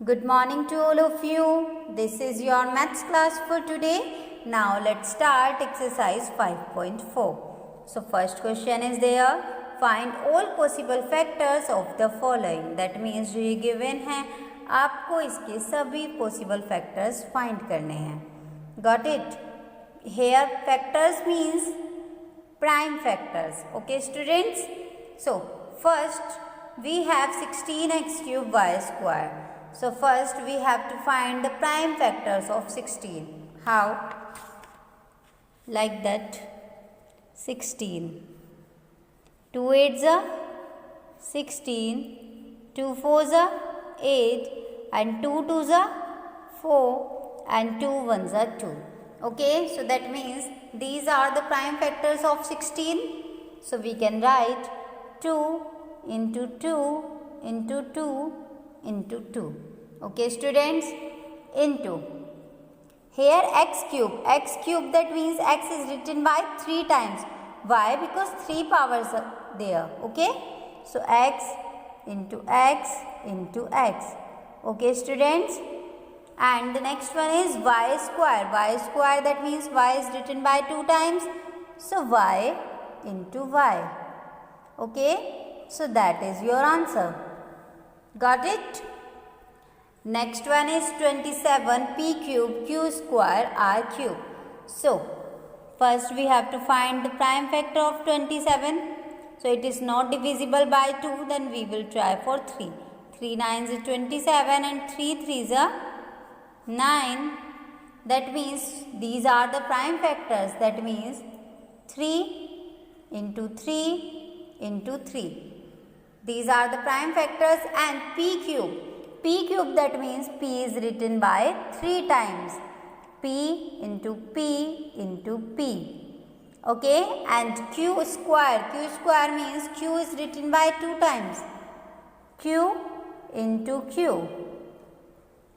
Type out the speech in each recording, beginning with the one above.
Good morning to all of you. This is your maths class for today. Now let's start exercise 5.4. So first question is there. Find all possible factors of the following. That means जो ये given है आपको इसके सभी possible factors find करने हैं. Got it? Here factors means prime factors. Okay students? So first we have 16x cube y square. So first we have to find the prime factors of 16. How? Like that. 16. 2 8s are 16. 2 4s are 8. And 2 2s are 4. And 2 1s are 2. Okay, so that means these are the prime factors of 16. So we can write 2 into 2 into 2 into 2. Okay students, into here x cube that means x is written by 3 times. Why? Because 3 powers are there. Okay, so x into x into x. Okay students, and the next one is y square that means y is written by 2 times, so y into y. Okay, so that is your answer. Got it? Next one is 27 p cube q square r cube. So first we have to find the prime factor of 27. So it is not divisible by 2, then we will try for 3. 3 9s is 27 and 3 3s are 9. That means these are the prime factors. That means 3 into 3 into 3. These are the prime factors. And p cube that means p is written by 3 times. P into p into p. Okay, and q square means q is written by 2 times. Q into q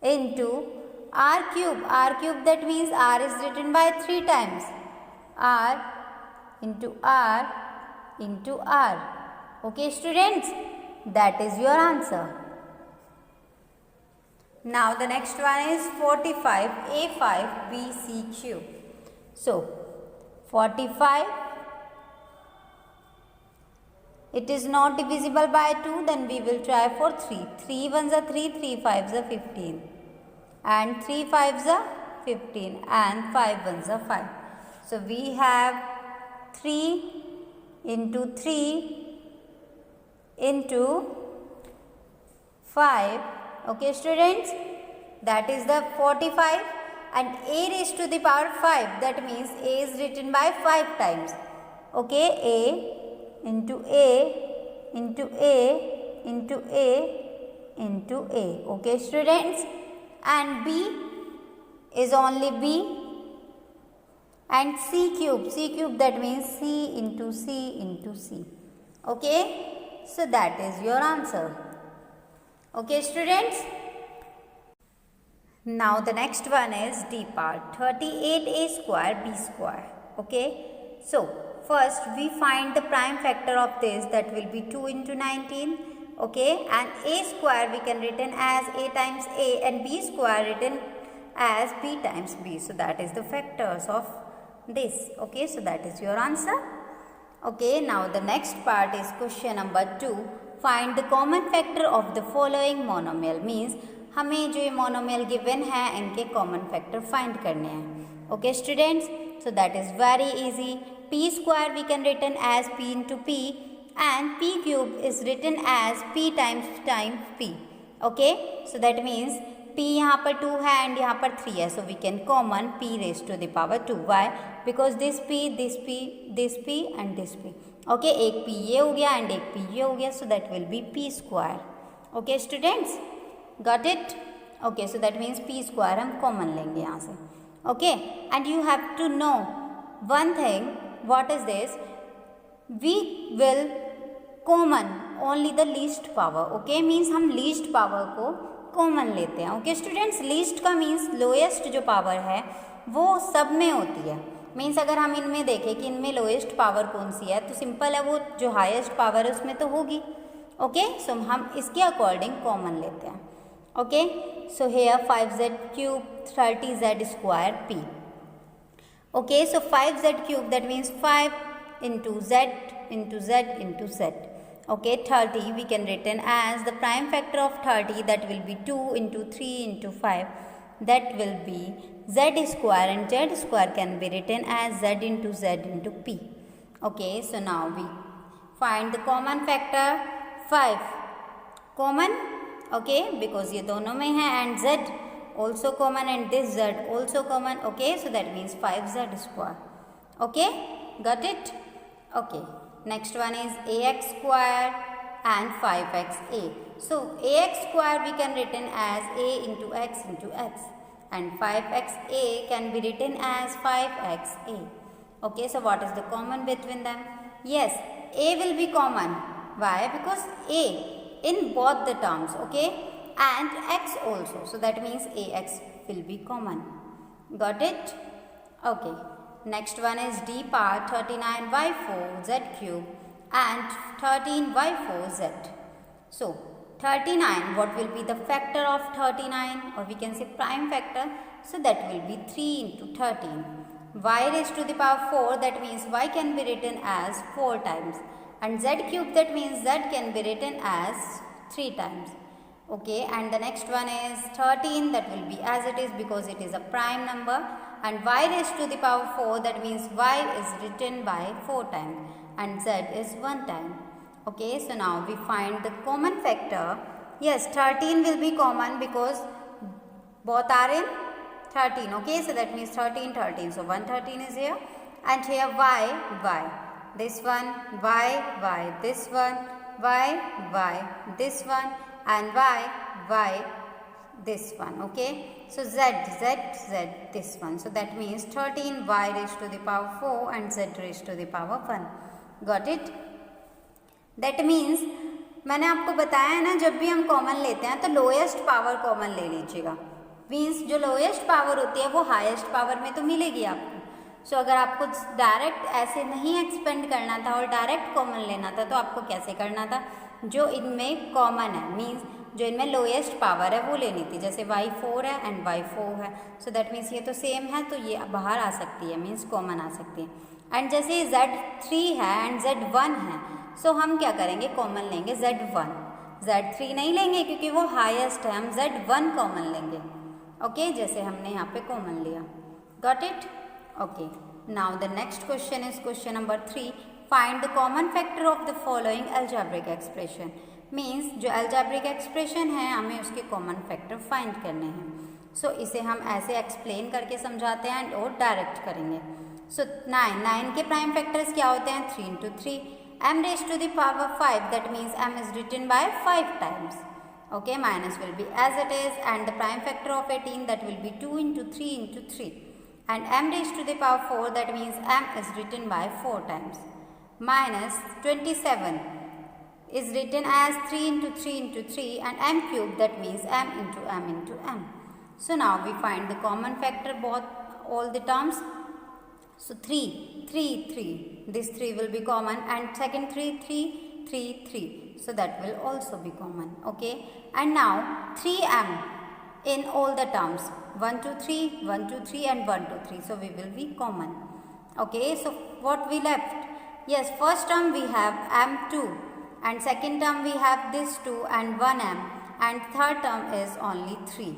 into r cube that means r is written by 3 times. R into r into r. Okay students, that is your answer. Now the next one is 45 a5 bc cube. So 45, it is not divisible by 2, then we will try for 3. 3 1s are 3, 3 5s are 15. And 3 5s are 15 and 5 1s are 5. So we have 3 into 3 into 5. Okay students, that is the 45, and a raised to the power 5, that means a is written by 5 times. Okay, a into a into a into a into a. Okay students, and b is only b, and c cube that means c into c into c. Okay, so that is your answer. Okay students, now the next one is D part, 38a square b square. Okay, so first we find the prime factor of this, that will be 2 into 19. Okay, and a square we can written as a times a, and b square written as b times b. So that is the factors of this. Okay, so that is your answer. Okay, now the next part is question number 2. Find the common factor of the following monomial. Means हमें जो ये monomial given है इनके common factor find करने हैं. Okay students, so that is very easy. p square we can written as p into p, and p cube is written as p times p. Okay, so that means p यहाँ पर 2 है and यहाँ पर 3 है, so we can common p raised to the power 2. Why? Because this p and this p. Okay, एक p ये हो गया and एक p ये हो गया, so that will be p square. Okay students, got it? Okay, so that means p square हम common लेंगे यहाँ से. Okay, and you have to know one thing. What is this? We will common only the least power. Okay, means हम least power को common लेते हैं. Okay students, least का means lowest जो power है वो सब में होती है. मीन्स अगर हम इनमें देखें कि इनमें लोएस्ट पावर कौन सी है, तो सिंपल है वो जो हाईएस्ट पावर है उसमें तो होगी. ओके, सो हम इसके अकॉर्डिंग कॉमन लेते हैं. Okay, so here 5z cube 30z square p. Okay, so 5z cube, that means 5 into z into z into z. Okay, 30 we can written as the prime factor of 30, that will be 2 into 3 into 5, that will be z square, and z square can be written as z into p. Okay, so now we find the common factor 5. Common, okay, because ये दोनों में है, and z also common and this z also common. Okay, so that means 5z square. Okay, got it? Okay, next one is ax square and 5xa. So ax square we can written as a into x, and 5xa can be written as 5xa. Okay, so what is the common between them? Yes, a will be common. Why? Because a in both the terms, okay, and x also, so that means ax will be common. Got it? Okay, next one is d power 39y4 z cube and 13y4z. So 39, what will be the factor of 39, or we can say prime factor? So that will be 3 into 13. Y raised to the power 4, that means y can be written as 4 times, and z cube, that means z can be written as 3 times. Okay, and the next one is 13, that will be as it is because it is a prime number, and y raised to the power 4, that means y is written by 4 times and z is 1 time. Okay, so now we find the common factor. Yes, 13 will be common because both are in 13. Okay, so that means 13, 13. So 113 is here, and here y, this one, y, this one, y, this one, and y, this one. Okay, so z, this one. So that means 13 y raised to the power 4 and z raised to the power 1. Got it? That means मैंने आपको बताया है ना, जब भी हम common लेते हैं तो लोएस्ट पावर कॉमन ले लीजिएगा. मीन्स जो लोएस्ट पावर होती है वो हाईएस्ट पावर में तो मिलेगी आपको. सो अगर आपको डायरेक्ट ऐसे नहीं एक्सपेंड करना था और डायरेक्ट कॉमन लेना था, तो आपको कैसे करना था? जो इनमें कॉमन है, मीन्स जो इनमें लोएस्ट पावर है वो लेनी थी. जैसे y4 है एंड y4 है, सो दैट मीन्स ये तो सेम है, तो ये बाहर आ सकती है, मीन्स कॉमन आ सकती है. एंड जैसे z3 है एंड z1 है, सो हम क्या करेंगे? कॉमन लेंगे z1. z3 नहीं लेंगे क्योंकि वो हाईएस्ट है, हम z1 कॉमन लेंगे. ओके, जैसे हमने यहाँ पे कॉमन लिया. Got it? Okay, now the next question is question number 3. Find the common factor of the following algebraic expression. Means जो अलजेब्रिक एक्सप्रेशन है हमें उसके कॉमन फैक्टर फाइंड करने हैं. सो इसे हम ऐसे एक्सप्लेन करके समझाते हैं और डायरेक्ट करेंगे. सो 9 के प्राइम फैक्टर्स क्या होते हैं? 3 into 3, m raised to the power 5, that means m is written by 5 times. Okay, minus will be as it is, and the prime factor of 18, that will be 2 into 3 into 3, and m raised to the power 4, that means m is written by 4 times. Minus 27 is written as 3 into 3 into 3, and m cube, that means m into m into m. So now we find the common factor both all the terms. So 3, this 3 will be common, and second 3, so that will also be common. Okay, and now 3m in all the terms, 1 2 3, 1 2 3 and 1 2 3, so we will be common. Okay, so what we left? Yes, first term we have m2, and second term we have this 2 and 1m, and third term is only 3.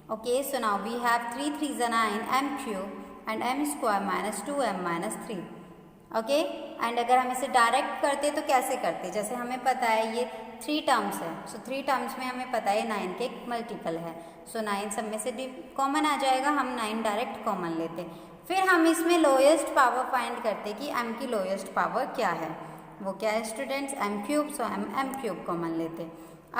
Okay, so now we have 3 3s are 9, m cube and m square minus 2m minus 3. Okay, and अगर हम इसे direct करते तो कैसे करते? जैसे हमें पता है ये 3 टर्म्स है, सो 3 टर्म्स में हमें पता है 9 के मल्टीपल है, सो 9 सब में से कॉमन आ जाएगा, हम 9 डायरेक्ट कॉमन लेते. फिर हम इसमें लोएस्ट पावर फाइंड करते कि m की लोएस्ट पावर क्या है. वो क्या है स्टूडेंट्स? m क्यूब, सो हम m क्यूब कॉमन लेते.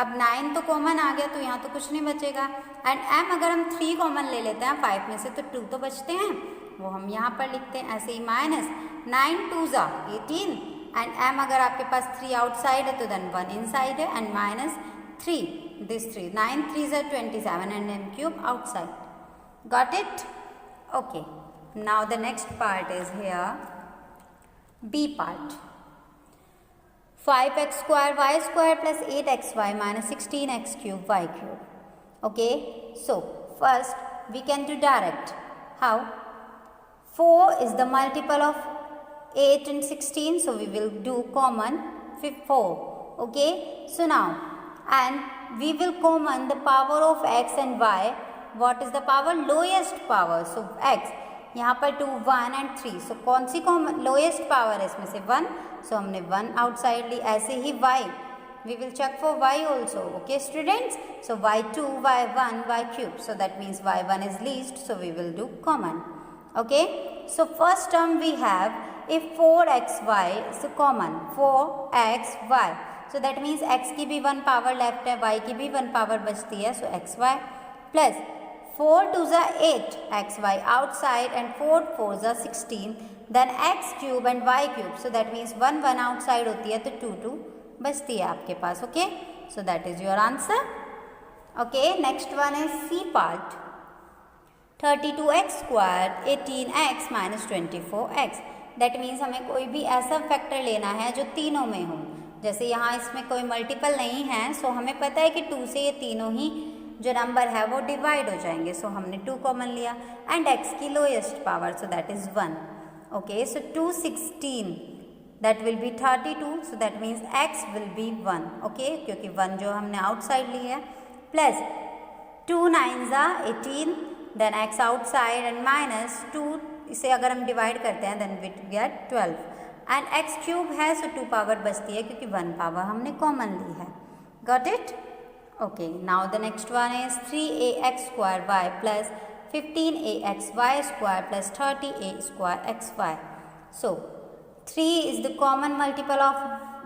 अब 9 तो कॉमन आ गया, तो यहाँ तो कुछ नहीं बचेगा, एंड m अगर हम 3 कॉमन ले लेते हैं 5 में से, तो 2 तो बचते हैं, वो हम यहाँ पर लिखते हैं. ऐसे ही minus 9 2s are 18, and m अगर आपके पास 3 आउटसाइड है तो देन 1 इनसाइड है, and minus 3, this 3, 9 3s are 27 and m cube outside. Got it? Okay, now the next part is here b part. 5x square y square plus 8xy minus 16x cube y cube. Okay, so first we can do direct. How? 4 is the multiple of 8 and 16, so we will do common 4. Okay, so now, and we will common the power of x and y. What is the power? Lowest power. So x, यहाँ पर 2, 1 and 3. So कौन सी common lowest power है इसमें से? 1. So हमने 1 outside ली. ऐसे ही y, we will check for y also. Okay students, so y2, y1, y cube. So that means y1 is least, so we will do common. Okay, so first term we have, if 4xy is common, 4xy, so that means x की भी 1 power left है, y की भी 1 power बचती है, so xy plus 4 2s are 8 xy outside and 4 4s are 16, then x cube and y cube, so that means 1 1 outside होती है तो 2 2 बचती है आपके पास. Okay, so that is your answer. Okay, next one is C part. 32x squared 18x minus 24x. That means हमें कोई भी ऐसा फैक्टर लेना है जो तीनों में हो. जैसे यहाँ इसमें कोई मल्टीपल नहीं है, सो हमें पता है कि 2 से ये तीनों ही जो नंबर है वो डिवाइड हो जाएंगे. सो हमने 2 कॉमन लिया एंड x की lowest power, so that is 1. Okay, so 2 16 that will be 32, so that means x will be 1. Okay, क्योंकि 1 जो हमने आउटसाइड ली है, plus 2 9s are 18, then x outside and minus 2, इसे अगर हम डिवाइड करते हैं then we get 12 and x cube है, सो 2 पावर बचती है क्योंकि 1 पावर हमने कॉमन ली है. Got it? Okay, now the next one is 3ax square y plus 15axy square plus 30a square xy. So 3 is the common multiple of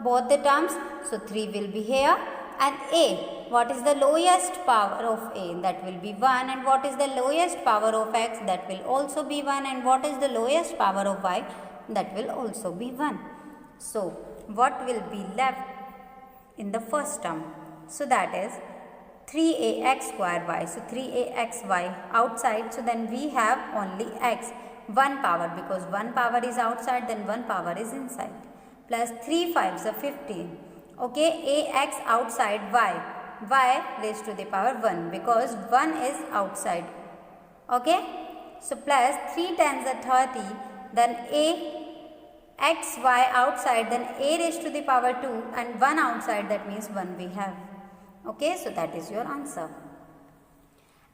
both the terms, so 3 will be here, and a, what is the lowest power of a? That will be 1. And what is the lowest power of x? That will also be 1. And what is the lowest power of y? That will also be 1. So what will be left in the first term? So that is 3ax square y. So 3axy outside. So then we have only x, 1 power, because 1 power is outside, then 1 power is inside. Plus 3 5s are 15. Okay, ax outside y raised to the power 1, because 1 is outside. Okay, so plus 3 10s are 30. Then a xy outside, then a raised to the power 2 and 1 outside, that means 1 we have. Okay, so that is your answer.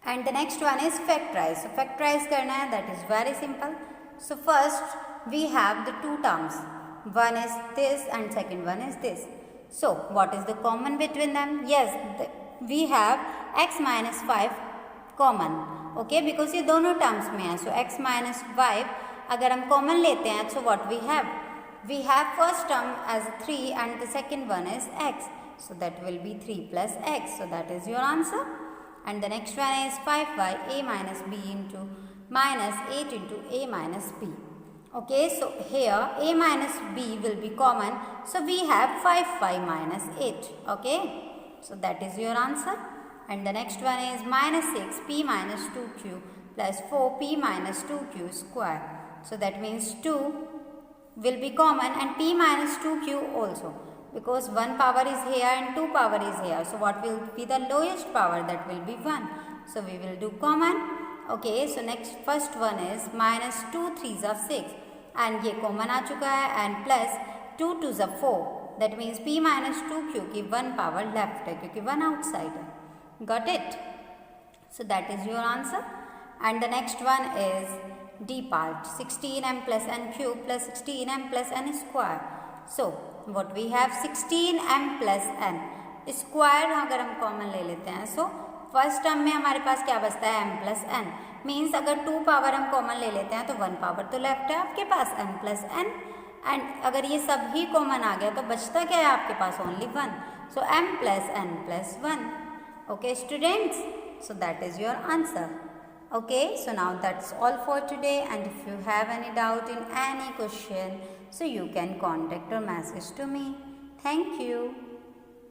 And the next one is factorize. So factorize करना है, that is very simple. So first we have the two terms. One is this and second one is this. So what is the common between them? Yes, we have x minus 5 common. Okay, because ये दोनों terms में है. So x minus 5 अगर हम common लेते हैं, so what we have? We have first term as 3 and the second one is x. So that will be 3 plus x. So that is your answer. And the next one is 5y a minus b into minus 8 into a minus b. Okay, so here a minus b will be common. So we have 5y minus 8. Okay, so that is your answer. And the next one is minus 6 p minus 2q plus 4p minus 2q square. So that means 2 will be common and p minus 2q also, because 1 power is here and 2 power is here. So what will be the lowest power? That will be 1. So we will do common. Okay, so next first one is minus 2 3s are 6 and ये common आ चुका है, and plus 2 2s are 4. That means p minus 2q की 1 power left है क्योंकि 1 outside है. Got it? So that is your answer. And the next one is D part, 16m plus n cube plus 16m plus n square. So what we have 16m plus n square अगर हम common ले लेते हैं, so first term में हमारे पास क्या बचता है? m plus n. मीन्स अगर 2 पावर हम कॉमन ले लेते हैं तो 1 पावर तो लेफ्ट है आपके पास, m प्लस n. एंड अगर ये सब ही कॉमन आ गया तो बचता क्या है आपके पास? Only 1. So m plus n plus 1. Okay students, so that is your answer. Okay, so now that's all for today, and if you have any doubt in any question, so you can contact or message to me. Thank you.